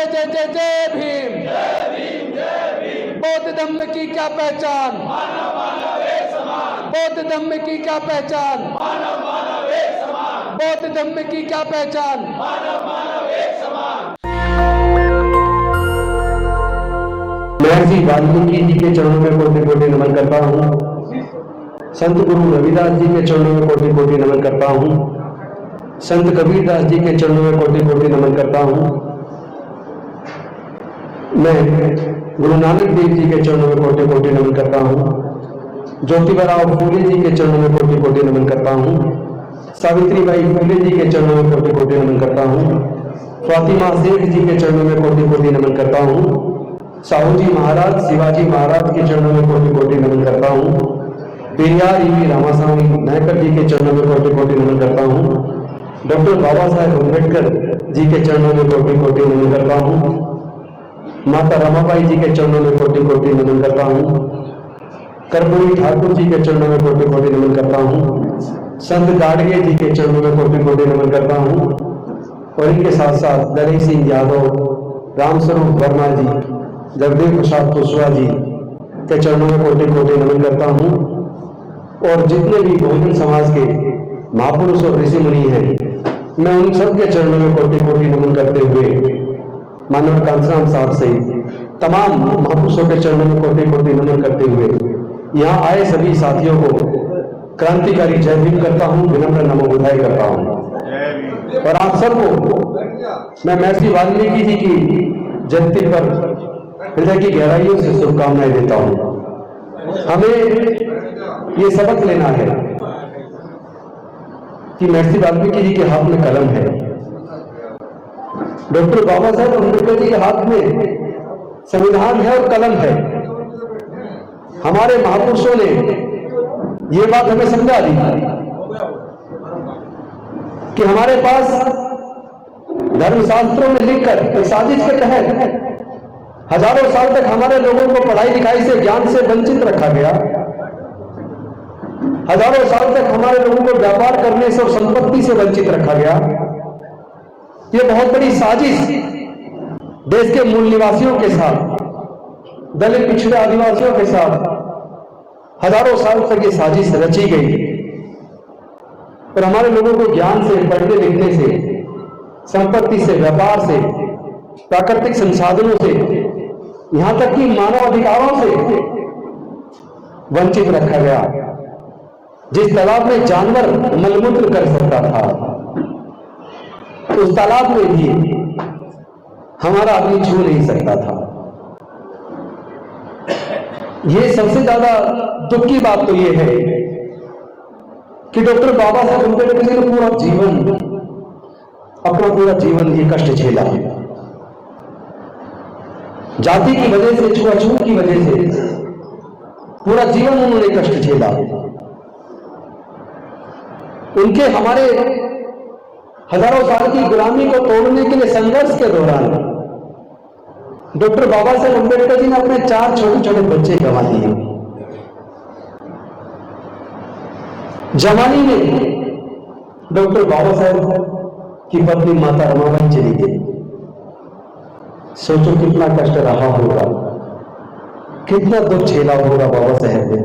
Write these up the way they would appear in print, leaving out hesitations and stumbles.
जय जय जय जय भीम। बौद्ध धम्म की क्या पहचान, बौद्ध धम्म की क्या पहचान, बौद्ध धम्म की क्या पहचान। महर्षि वाल्मीकि जी के चरणों में कोटि कोटि नमन करता हूँ। संत गुरु रविदास जी के चरणों में कोटि कोटि नमन करता हूँ। संत कबीरदास जी के चरणों में कोटि कोटि नमन करता हूँ। मैं गुरु नानक देव जी के चरणों में कोटि कोटि नमन करता हूँ। ज्योतिबा फूले जी के चरणों में कोटि कोटि नमन करता हूँ। सावित्रीबाई फूले जी के चरणों में कोटि कोटि नमन करता हूँ। फातिमा सेठ जी के चरणों में कोटि कोटि नमन करता हूँ। साहू जी महाराज, शिवाजी महाराज के चरणों में कोटि कोटि नमन करता हूँ। पेरियार ईवी रामास्वामी नायकर जी के चरणों में कोटि कोटि नमन करता हूँ। डॉक्टर बाबा साहेब अम्बेडकर जी के चरणों में कोटि कोटि नमन करता हूँ। माता रमाबाई जी के चरणों में कोटि कोटि नमन करता हूँ। कर्पूरी ठाकुर जी के चरणों में कोटि कोटि नमन करता हूँ। संत गाडगे जी के चरणों में कोटि कोटि नमन करता हूँ। और इनके साथ साथ दलई सिंह यादव, रामस्वरूप वर्मा जी, जगदेव प्रसाद कुशवाहा जी के चरणों में कोटि कोटि नमन करता हूँ। और जितने भी बहुजन समाज के महापुरुष और ऋषि मुनि हैं, मैं उन सबके चरणों में कोटि कोटि नमन करते हुए मानव कांसराम साहब से तमाम महापुरुषों के चरणों में कोटि कोटि नमन करते हुए यहाँ आए सभी साथियों को क्रांतिकारी जय भीम करता हूँ, विनम्र नमो बुधाई करता हूँ। और आप सबको मैं महर्षि वाल्मीकि जी की जयंती पर हृदय की गहराइयों से शुभकामनाएं देता हूँ। हमें ये सबक लेना है कि महर्षि वाल्मीकि जी के हाथ में कलम है, डॉक्टर बाबा साहेब अम्बेडकर जी के हाथ में संविधान है और कलम है। हमारे महापुरुषों ने ये बात हमें समझा दी कि हमारे पास धर्मशास्त्रों में लिखकर एक साजिश के तहत हजारों साल तक हमारे लोगों को पढ़ाई लिखाई से, ज्ञान से वंचित रखा गया। हजारों साल तक हमारे लोगों को व्यापार करने से और संपत्ति से वंचित रखा गया। ये बहुत बड़ी साजिश देश के मूल निवासियों के साथ, दलित पिछड़े आदिवासियों के साथ हजारों साल तक ये साजिश रची गई। और हमारे लोगों को ज्ञान से, पढ़ने लिखने से, संपत्ति से, व्यापार से, प्राकृतिक संसाधनों से, यहां तक कि मानव अधिकारों से वंचित रखा गया। जिस तालाब में जानवर मलमूत्र कर सकता था, उस तालाब में भी हमारा आदमी छू नहीं सकता था। ये सबसे ज्यादा दुख की बात तो ये है कि डॉक्टर बाबा साहेब अम्बेडकर जी ने पूरा जीवन, अपना पूरा जीवन ये कष्ट झेला। जाति की वजह से, छुआछूत की वजह से पूरा जीवन उन्होंने कष्ट झेला। उनके हमारे हजारों साल की गुलामी को तोड़ने के लिए संघर्ष के दौरान डॉक्टर बाबा साहेब अम्बेडकर जी ने अपने 4 छोटे छोटे बच्चे गंवा दिए। जवानी में डॉक्टर बाबा साहेब की पत्नी माता रमाबाई चली गई। सोचो कितना कष्ट रहा होगा, कितना दुख झेला होगा बाबा साहेब ने।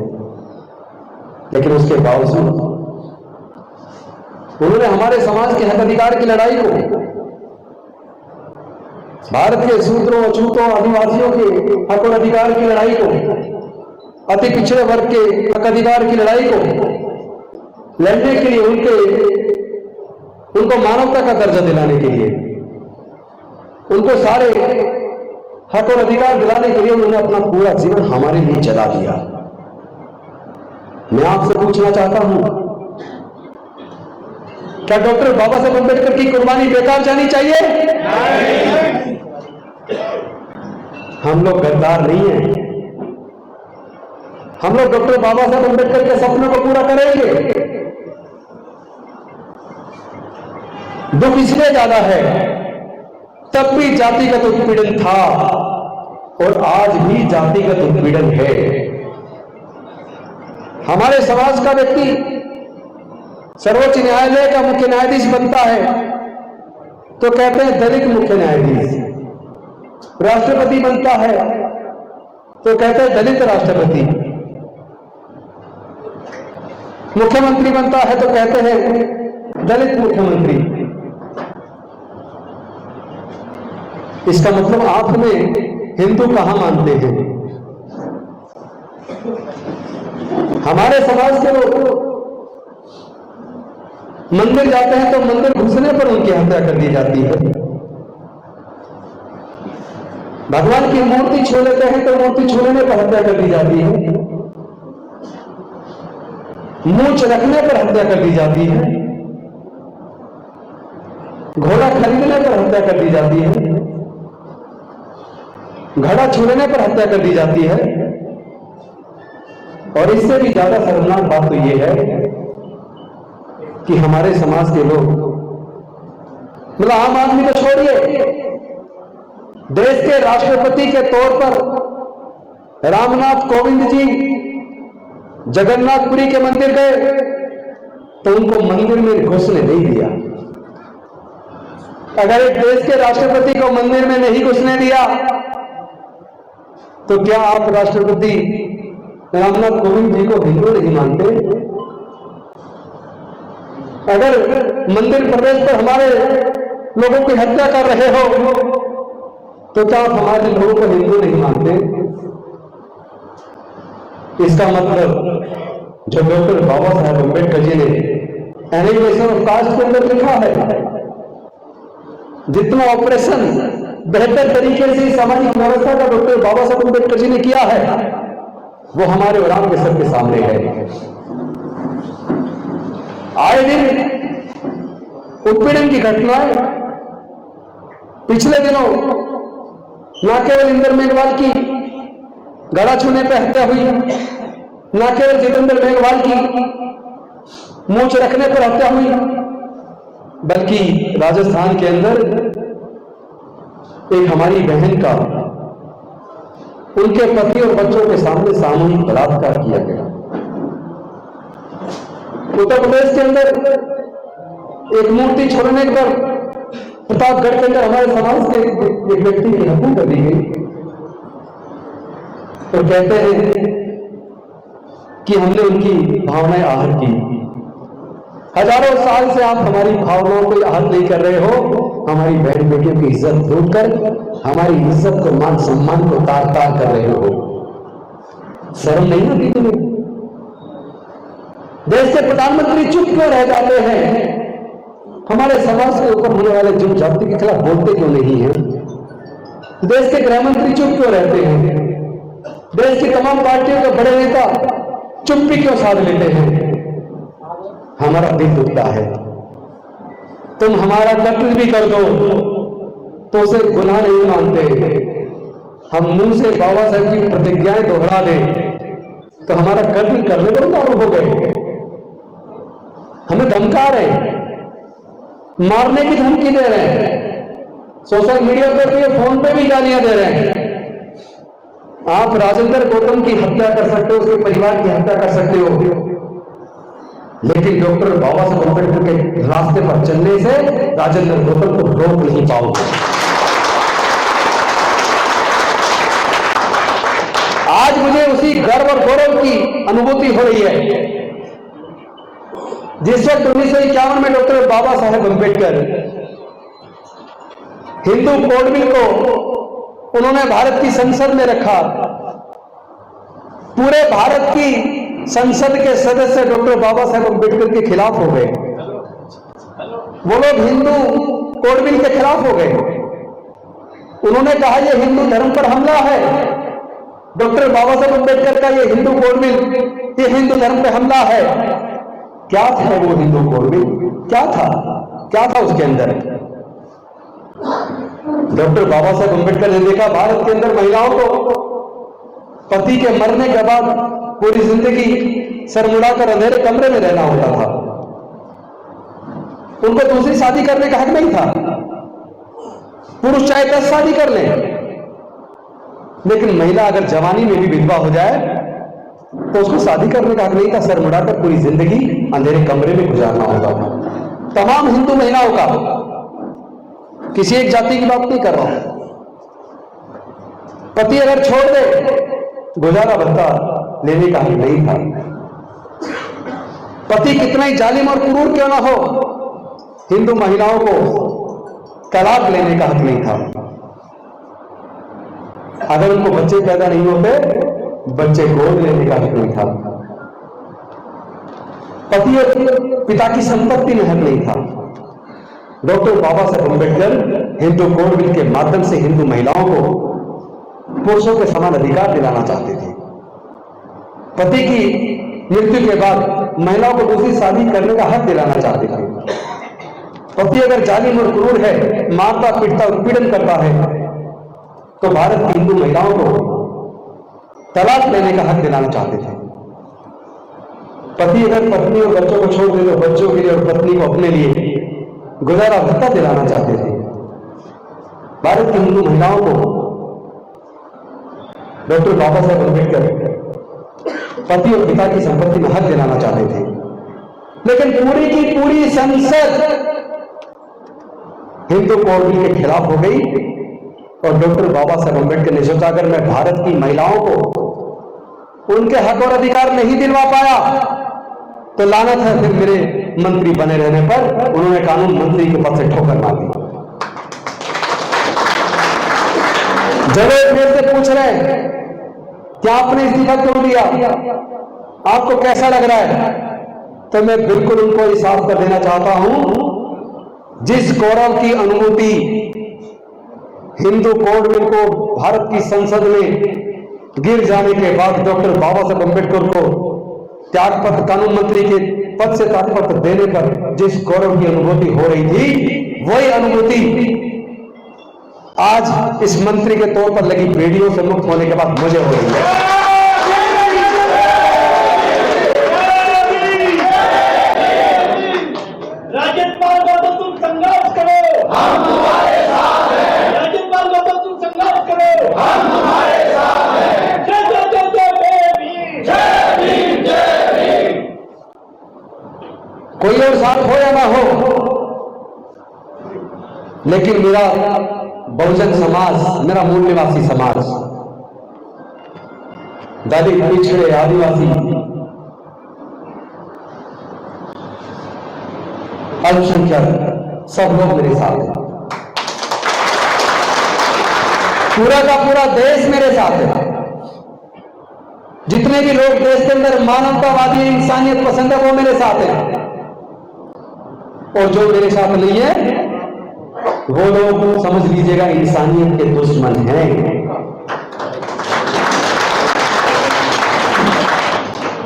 लेकिन उसके बावजूद उन्होंने हमारे समाज के हक अधिकार की लड़ाई को, भारत के शूद्रों, अछूतों, आदिवासियों के हक और अधिकार की लड़ाई को, अति पिछड़े वर्ग के हक अधिकार की लड़ाई को लड़ने के लिए, उनको मानवता का दर्जा दिलाने के लिए, उनको सारे हक और अधिकार दिलाने के लिए उन्होंने अपना पूरा जीवन हमारे लिए जला दिया। मैं आपसे पूछना चाहता हूं, क्या डॉक्टर बाबा साहेब अम्बेडकर की कुर्बानी बेकार जानी चाहिए? नहीं। हम लोग गद्दार नहीं हैं। हम लोग डॉक्टर बाबा साहेब अम्बेडकर के सपनों को पूरा करेंगे। दुख इसलिए ज्यादा है, तब भी जातिगत उत्पीड़न था और आज भी जातिगत उत्पीड़न है। हमारे समाज का व्यक्ति सर्वोच्च न्यायालय का मुख्य न्यायाधीश बनता है तो कहते हैं दलित मुख्य न्यायाधीश, राष्ट्रपति बनता है तो कहते हैं दलित राष्ट्रपति, मुख्यमंत्री बनता है तो कहते हैं दलित मुख्यमंत्री। इसका मतलब आप में हिंदू कहां मानते हैं? हमारे समाज के लोग मंदिर जाते हैं तो मंदिर घुसने पर उनकी हत्या कर दी जाती है। भगवान की मूर्ति छू लेते हैं तो मूर्ति छूने पर हत्या कर दी जाती है। मूंछ रखने पर हत्या कर दी जाती है। घोड़ा खरीदने पर हत्या कर दी जाती है। घड़ा छूने पर हत्या कर दी जाती है। और इससे भी ज्यादा शर्मनाक बात तो यह है कि हमारे समाज के लोग, मतलब आम आदमी को छोड़िए, देश के राष्ट्रपति के तौर पर रामनाथ कोविंद जी जगन्नाथपुरी के मंदिर गए तो उनको मंदिर में घुसने नहीं दिया। अगर एक देश के राष्ट्रपति को मंदिर में नहीं घुसने दिया तो क्या आप राष्ट्रपति रामनाथ कोविंद जी को हिंदू नहीं मानते? अगर मंदिर प्रवेश पर हमारे लोगों की हत्या कर रहे हो तो क्या आप हमारे लोगों को हिंदू नहीं मानते? इसका मतलब जो डॉक्टर बाबा साहेब अम्बेडकर जी ने एनिमेशन ऑफ कास्ट के अंदर लिखा है, जितना ऑपरेशन बेहतर तरीके से सामाजिक व्यवस्था का डॉक्टर बाबा साहेब अम्बेडकर जी ने किया है वो हमारे और आपके सबके सामने है। आए दिन उत्पीड़न की घटनाएं, पिछले दिनों न केवल इंदर मेघवाल की गला छूने पर हत्या हुई, न केवल जितेंद्र मेघवाल की मूंछ रखने पर हत्या हुई, बल्कि राजस्थान के अंदर एक हमारी बहन का उनके पति और बच्चों के सामने सामूहिक बलात्कार किया गया। उत्तर प्रदेश के अंदर एक मूर्ति छोड़ने पर प्रतापगढ़ के अंदर हमारे समाज के एक व्यक्ति की हत्या कर दी गई। तो कहते हैं कि हमने उनकी भावनाएं आहत की। हजारों साल से आप हमारी भावनाओं को आहत नहीं कर रहे हो, हमारी बहन बेटियों की इज्जत लूट कर हमारी इज्जत को, मान सम्मान को तार तार कर रहे हो। शर्म नहीं आती तुम्हें? देश के प्रधानमंत्री चुप क्यों रह जाते हैं? हमारे समाज के ऊपर होने वाले जुर्म जाति के खिलाफ बोलते क्यों नहीं है? देश के गृह मंत्री चुप क्यों रहते हैं? देश की तमाम पार्टियों के बड़े नेता चुप्पी क्यों साध लेते हैं? हमारा दिल दुखता है। तुम हमारा कत्ल भी कर दो तो उसे गुनाह नहीं मानते। हम मुंह से बाबा साहब की प्रतिज्ञाएं दोहरा दें तो हमारा कत्ल करने को उतारू हो गए। हमें धमका रहे हैं, मारने की धमकी दे रहे हैं, सोशल मीडिया पर भी, फोन पे भी गालियां दे रहे हैं। आप राजेंद्र गौतम की हत्या कर सकते हो, उसके परिवार की हत्या कर सकते हो, लेकिन डॉक्टर बाबा साहब अम्बेडकर के रास्ते पर चलने से राजेंद्र गौतम को रोक नहीं पाओगे। आज मुझे उसी गर्व और गौरव की अनुभूति हो रही है जिस वक्त 1951 में doctor Baba Saheb Ambedkar Hindu code bill को उन्होंने भारत की संसद में रखा। पूरे भारत की संसद के सदस्य डॉक्टर बाबा साहेब अम्बेडकर के खिलाफ हो गए। वो लोग हिंदू कोड बिल के खिलाफ हो गए। उन्होंने कहा यह हिंदू धर्म पर हमला है। डॉक्टर बाबा साहेब अम्बेडकर का यह हिंदू कोड बिल, ये हिंदू धर्म पर हमला है। क्या था वो हिंदू कोड बिल? क्या था उसके अंदर? डॉक्टर बाबा साहेब अम्बेडकर ने देखा भारत के अंदर महिलाओं को पति के मरने के बाद पूरी जिंदगी सर मुड़ाकर अंधेरे कमरे में रहना होता था। उनको दूसरी शादी करने का हक नहीं था। पुरुष चाहे 10 शादी कर ले, लेकिन महिला अगर जवानी में भी विधवा हो जाए तो उसको शादी करने का हक नहीं था। सर मुड़ाकर पूरी जिंदगी अंधेरे कमरे में गुजारना होता था। तमाम हिंदू महिलाओं का, किसी एक जाति की बात नहीं कर रहा हूं, पति अगर छोड़ दे, गुजारा भत्ता लेने का हक नहीं था। पति कितना ही जालिम और क्रूर क्यों ना हो, हिंदू महिलाओं को तलाक लेने का हक नहीं था। अगर उनको बच्चे पैदा नहीं होते, बच्चे गोद लेने का हक नहीं था। पति और पिता की संपत्ति में हक नहीं था। Doctor Baba Saheb Ambedkar Hindu code bill के माध्यम से हिंदू महिलाओं को पुरुषों के समान अधिकार दिलाना चाहते थे। पति की मृत्यु के बाद महिलाओं को दूसरी शादी करने का हक दिलाना चाहते थे। पति अगर जालिम और क्रूर है, मारता पीटता उत्पीड़न करता है, तो भारत की हिंदू महिलाओं को तलाक लेने का हक दिलाना चाहते थे। पति अगर पत्नी और बच्चों को छोड़ दे तो बच्चों के लिए और पत्नी को अपने लिए गुजारा भत्ता दिलाना चाहते थे। भारत की हिंदू महिलाओं को डॉक्टर बाबा साहेब अम्बेडकर पति और पिता की संपत्ति में हक दिलाना चाहते थे। लेकिन पूरी की पूरी संसद हिंदू कोड बिल के खिलाफ हो गई और डॉक्टर बाबा साहेब अम्बेडकर ने सोचा अगर मैं भारत की महिलाओं को उनके हक और अधिकार नहीं दिलवा पाया तो लानत है फिर मेरे मंत्री बने रहने पर। उन्होंने कानून मंत्री के पद से ठोकर मार दी। जब मेरे से पूछ रहे हैं क्या आपने इस्तीफा क्यों दिया, आपको कैसा लग रहा है, तो मैं बिल्कुल उनको ये साफ कर देना चाहता हूं, जिस गौरव की अनुभूति हिंदू कोड बिल को भारत की संसद में गिर जाने के बाद डॉक्टर बाबा साहेब अम्बेडकर को त्यागपत्र कानून मंत्री के पद से त्यागपत्र देने पर जिस गौरव की अनुभूति हो रही थी, वही अनुभूति आज इस मंत्री के तौर पर लगी बेड़ियों से मुक्त होने के बाद मुझे हो रही है। राज्यपाल बाबा तुम संघर्ष करो, हम तुम्हारे साथ हैं। राज्यपाल बाबा तुम संघर्ष करो, हम तुम्हारे साथ हैं। जय जय जय जय भीम, जय भीम जय भीम। कोई और साथ हो या ना हो, लेकिन मेरा बहुजन समाज, मेरा मूल निवासी समाज, दलित, पिछड़े, आदिवासी, अल्पसंख्यक सब लोग मेरे साथ हैं। पूरा का पूरा देश मेरे साथ है। जितने भी लोग देश के अंदर मानवतावादी, इंसानियत पसंद है, वो मेरे साथ है। और जो मेरे साथ नहीं है वो लोग समझ लीजिएगा इंसानियत के दुश्मन हैं।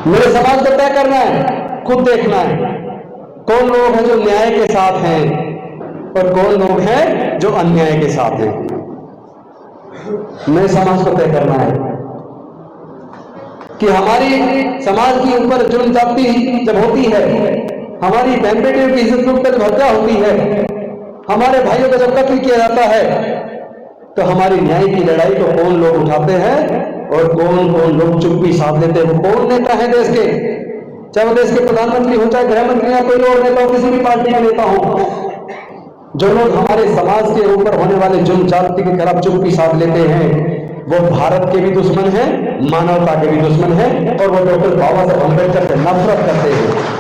मेरे समाज को तय करना है, खुद देखना है कौन लोग हैं जो न्याय के साथ हैं और कौन लोग हैं जो अन्याय के साथ हैं। मेरे समाज को तय करना है कि हमारी समाज के ऊपर जुल्म जाति जब होती है, हमारी बहन बेटियों की इज्जत लूट कर हत्या होती है, हमारे भाइयों का जब कत्ल किया जाता है, तो हमारी न्याय की लड़ाई को कौन लोग उठाते हैं और कौन कौन लोग चुप्पी साध लेते हैं। वो कौन नेता है देश के, चाहे वो देश के प्रधानमंत्री हो, चाहे गृह मंत्री या कोई और नेता हो, किसी भी पार्टी के नेता हो, जो लोग हमारे समाज के ऊपर होने वाले जुल्म जाति के खिलाफ चुप्पी साध लेते हैं, वो भारत के भी दुश्मन हैं, मानवता के भी दुश्मन हैं और वो डॉक्टर बाबा साहेब अम्बेडकर से नफरत करते हैं।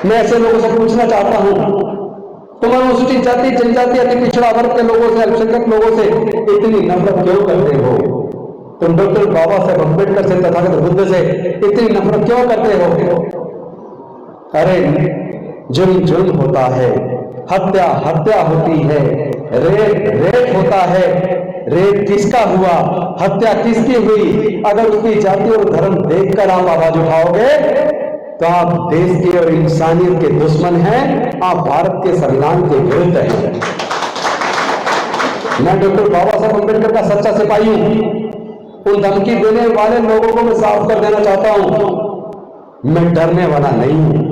मैं ऐसे लोगों से पूछना चाहता हूं, तुम अनुसूचित जाति, जनजाति, अति पिछड़ा वर्ग के लोगों से, अल्पसंख्यक लोगों से इतनी नफरत क्यों करते हो? तुम डॉक्टर बाबा साहेब अम्बेडकर से, तथागत बुद्ध से इतनी नफरत क्यों करते हो? अरे जुल्म जुल्म होता है, हत्या हत्या होती है, रेप रेप होता है। रेप किसका हुआ, हत्या किसकी हुई? अगर उसकी जाति और धर्म देखकर आप आवाज उठाओगे तो आप देश के और इंसानियत के दुश्मन हैं, आप भारत के संविधान के विरुद्ध हैं। मैं डॉक्टर बाबा साहेब अम्बेडकर का सच्चा सिपाही हूं। उन धमकी देने वाले लोगों को मैं साफ कर देना चाहता हूं, मैं डरने वाला नहीं हूं।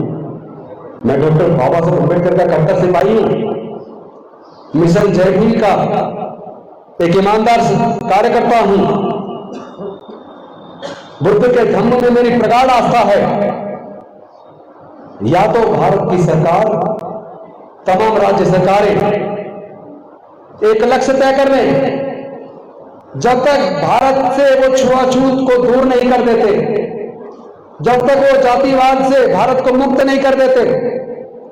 मैं डॉक्टर बाबा साहेब अम्बेडकर का कट्टर सिपाही हूं, मिशन जय भीम का एक ईमानदार कार्यकर्ता हूं। बुद्ध के धम्म में मेरी प्रगाढ़ आस्था है। या तो भारत की सरकार, तमाम राज्य सरकारें एक लक्ष्य तय कर लें जब तक भारत से वो छुआछूत को दूर नहीं कर देते, जब तक वो जातिवाद से भारत को मुक्त नहीं कर देते,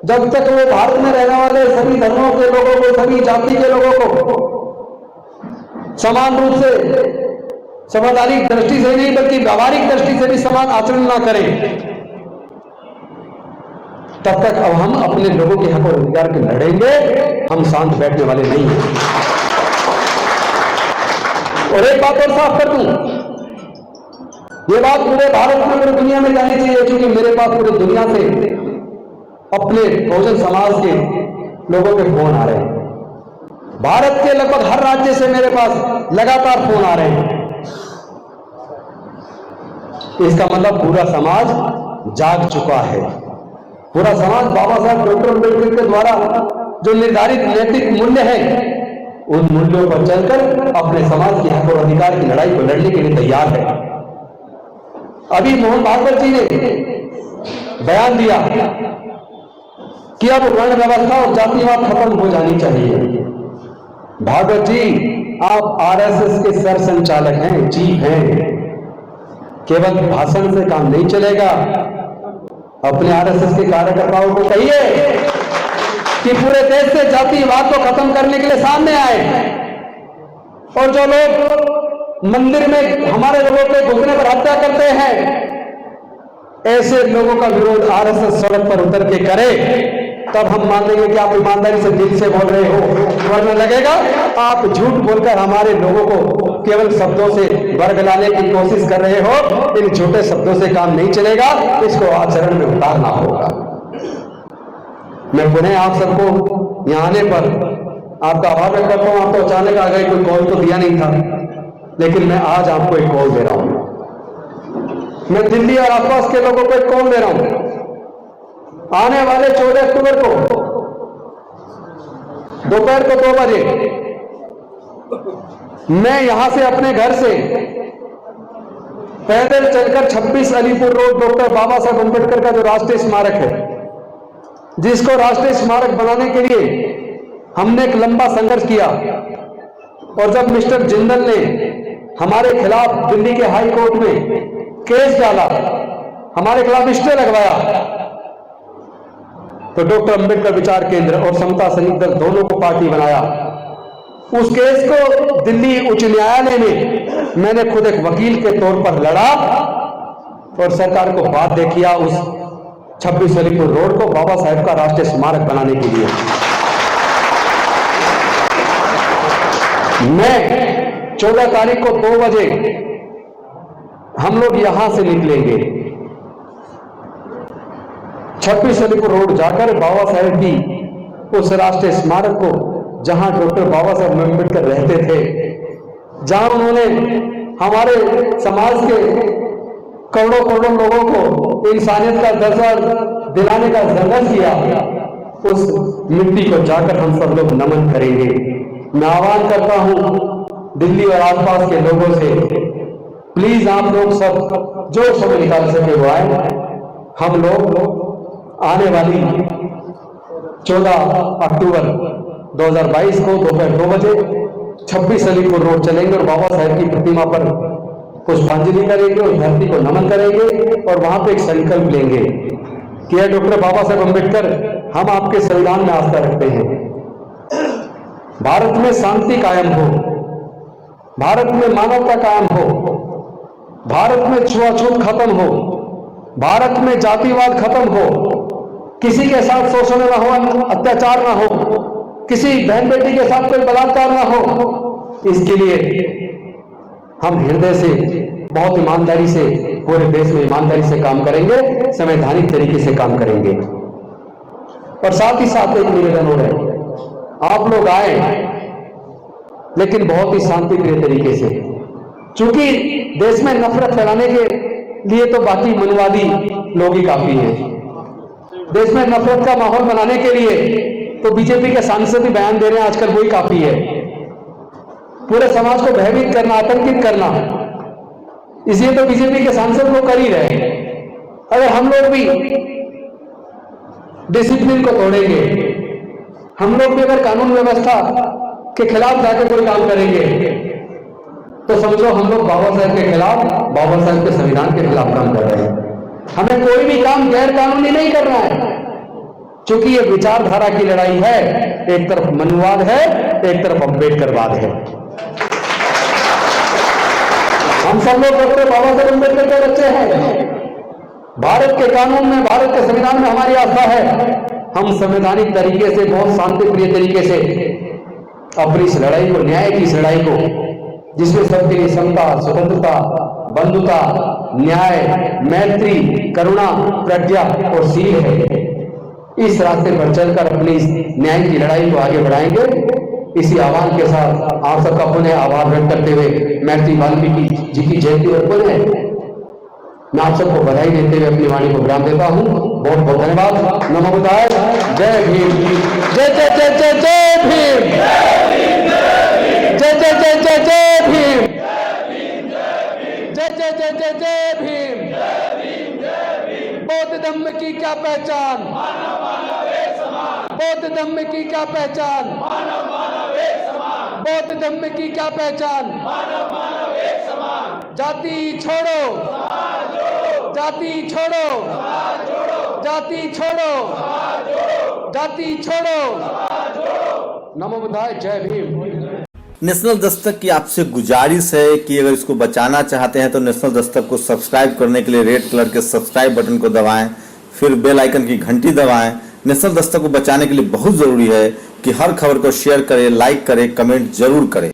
जब तक वो भारत में रहने वाले सभी धर्मों के लोगों को, सभी जाति के लोगों को समान रूप से, संवैधानिक दृष्टि से नहीं बल्कि व्यावहारिक दृष्टि से भी समान आचरण ना करें, तब तक अब हम अपने लोगों के हक और अधिकार के लड़ेंगे। हम शांत बैठने वाले नहीं हैं। और एक बात और साफ कर दूं, ये बात पूरे भारत में, पूरी दुनिया में जानी चाहिए, क्योंकि मेरे पास पूरी दुनिया से अपने बहुजन समाज के लोगों के फोन आ रहे हैं। भारत के लगभग हर राज्य से मेरे पास लगातार फोन आ रहे हैं। इसका मतलब पूरा समाज जाग चुका है। पूरा समाज बाबा साहब डॉक्टर अम्बेडकर के द्वारा जो निर्धारित नैतिक मूल्य हैं, उन मूल्यों पर चलकर अपने समाज के हक और अधिकार की लड़ाई को लड़ने के लिए तैयार है। अभी मोहन भागवत जी ने बयान दिया कि अब वर्ण व्यवस्था और जातिवाद खत्म हो जानी चाहिए। भागवत जी, आप आरएसएस के सर संचालक हैं, चीफ हैं। केवल भाषण से काम नहीं चलेगा। अपने आरएसएस के कार्यकर्ताओं को कहिए कि पूरे देश से जातिवाद को खत्म करने के लिए सामने आए। और जो लोग मंदिर में हमारे लोगों के घुसने पर हत्या करते हैं, ऐसे लोगों का विरोध आरएसएस सड़क पर उतर के करे, तब हम मान लेंगे कि आप ईमानदारी से दिल से बोल रहे हो। वरना लगेगा आप झूठ बोलकर हमारे लोगों को केवल शब्दों से वर्गलाने की कोशिश कर रहे हो। इन छोटे शब्दों से काम नहीं चलेगा, इसको आचरण में उतारना होगा। मैं पुनः आप सबको यहाँ आने पर आपका आभार व्यक्त करता हूँ। आप तो अचानक आ गए, कोई कॉल तो दिया नहीं था, लेकिन मैं आज आपको एक कॉल दे रहा हूं। मैं दिल्ली और आसपास के लोगों को एक कॉल दे रहा हूं। आने वाले 14 अक्टूबर को दोपहर को 2 बजे मैं यहां से अपने घर से पैदल चलकर 26 अलीपुर रोड डॉक्टर बाबा साहब अम्बेडकर का जो राष्ट्रीय स्मारक है, जिसको राष्ट्रीय स्मारक बनाने के लिए हमने एक लंबा संघर्ष किया, और जब मिस्टर जिंदल ने हमारे खिलाफ दिल्ली के हाई कोर्ट में केस डाला, हमारे खिलाफ स्टे लगवाया, तो डॉक्टर अंबेडकर विचार केंद्र और समता सैनिक दल दोनों को पार्टी बनाया। उस केस को दिल्ली उच्च न्यायालय में मैंने खुद एक वकील के तौर पर लड़ा और सरकार को बाध्य किया उस 26 अलीपुर रोड को बाबा साहेब का राष्ट्रीय स्मारक बनाने के लिए। मैं 14 तारीख को 2 बजे हम लोग यहां से निकलेंगे, 26 अलीपुर रोड जाकर बाबा साहेब की उस राष्ट्रीय स्मारक को, जहां डॉक्टर बाबा साहेब अम्बेडकर रहते थे, जहां उन्होंने हमारे समाज के करोड़ों करोड़ों लोगों को इंसानियत का दर्जा दिलाने का संघर्ष किया, उस मिट्टी को जाकर हम सब लोग नमन करेंगे। मैं आह्वान करता हूं दिल्ली और आसपास के लोगों से, प्लीज आप लोग सब जो समय निकाल सके वो आए। हम लोग आने वाली 14 अक्टूबर 2022 को दोपहर 2 बजे 26 अलीपुर रोड चलेंगे और बाबा साहेब की प्रतिमा पर पुष्पांजलि करेंगे, उस धरती को नमन करेंगे और वहां पे एक संकल्प लेंगे कि डॉक्टर बाबा साहेब अम्बेडकर, हम आपके संविधान में आस्था रखते हैं, भारत में शांति कायम हो, भारत में मानवता कायम हो, भारत में छुआछूत खत्म हो, भारत में जातिवाद खत्म हो, किसी के साथ शोषण ना हो, अत्याचार ना हो, किसी बहन बेटी के साथ कोई बलात्कार ना हो। इसके लिए हम हृदय से बहुत ईमानदारी से पूरे देश में ईमानदारी से काम करेंगे, संवैधानिक तरीके से काम करेंगे। और साथ ही साथ एक निवेदन हो रहा है, आप लोग आए लेकिन बहुत ही शांतिप्रिय तरीके से, क्योंकि देश में नफरत फैलाने के लिए तो बाकी मनवादी लोग ही काफी हैं। देश में नफरत का माहौल बनाने के लिए तो बीजेपी के सांसद भी बयान दे रहे हैं आजकल, वही काफी है। पूरे समाज को भयभीत करना, आतंकित करना, इसलिए तो बीजेपी के सांसद लोग कर ही रहे हैं। अगर हम लोग भी डिसिप्लिन को तोड़ेंगे, हम लोग भी अगर कानून व्यवस्था के खिलाफ जाकर कोई काम करेंगे, तो समझो हम लोग बाबा साहब के खिलाफ, बाबा साहब के संविधान के खिलाफ काम कर रहे हैं। हमें कोई भी काम गैर कानूनी नहीं करना है, क्योंकि ये विचारधारा की लड़ाई है। एक तरफ मनुवाद है, एक तरफ अम्बेडकरवाद है। हम सब लोग डॉक्टर बाबा साहब अम्बेडकर के बच्चे हैं। भारत के कानून में, भारत के संविधान में हमारी आस्था है। हम संवैधानिक तरीके से, बहुत शांतिप्रिय तरीके से अपनी इस लड़ाई को, न्याय की इस लड़ाई को, जिसमें सबके लिए समता, स्वतंत्रता, बंधुता, न्याय, मैत्री, करुणा, प्रज्ञा और शील है, इस रास्ते पर चलकर अपनी इस न्याय की लड़ाई को आगे बढ़ाएंगे। इसी आह्वान के साथ आप सबका पुनः आभार व्यक्त करते हुए महर्षि वाल्मीकि जी की जयंती पर पुनः मैं आप सबको बधाई देते हुए अपनी वाणी को विराम देता हूं। बहुत बहुत धन्यवाद। नमो बुद्धाय। जय भीम। जय जय जय जय जय भीम। जय जय जय जय जय भीम। जय जय जय जय जय भीम। बौद्ध धम्म की क्या पहचान, बौद्ध धम्म की क्या पहचान, बौद्ध धम्म की क्या पहचान। जाति छोड़ो, जाति छोड़ो, जाति छोड़ो, जाति छोड़ो। नमो बुद्धाय। जय भीम। नेशनल दस्तक की आपसे गुजारिश है कि अगर इसको बचाना चाहते हैं तो नेशनल दस्तक को सब्सक्राइब करने के लिए रेड कलर के सब्सक्राइब बटन को दबाएं, फिर बेल आइकन की घंटी दबाएं। नेशनल दस्तक को बचाने के लिए बहुत जरूरी है कि हर खबर को शेयर करें, लाइक करें, कमेंट जरूर करें।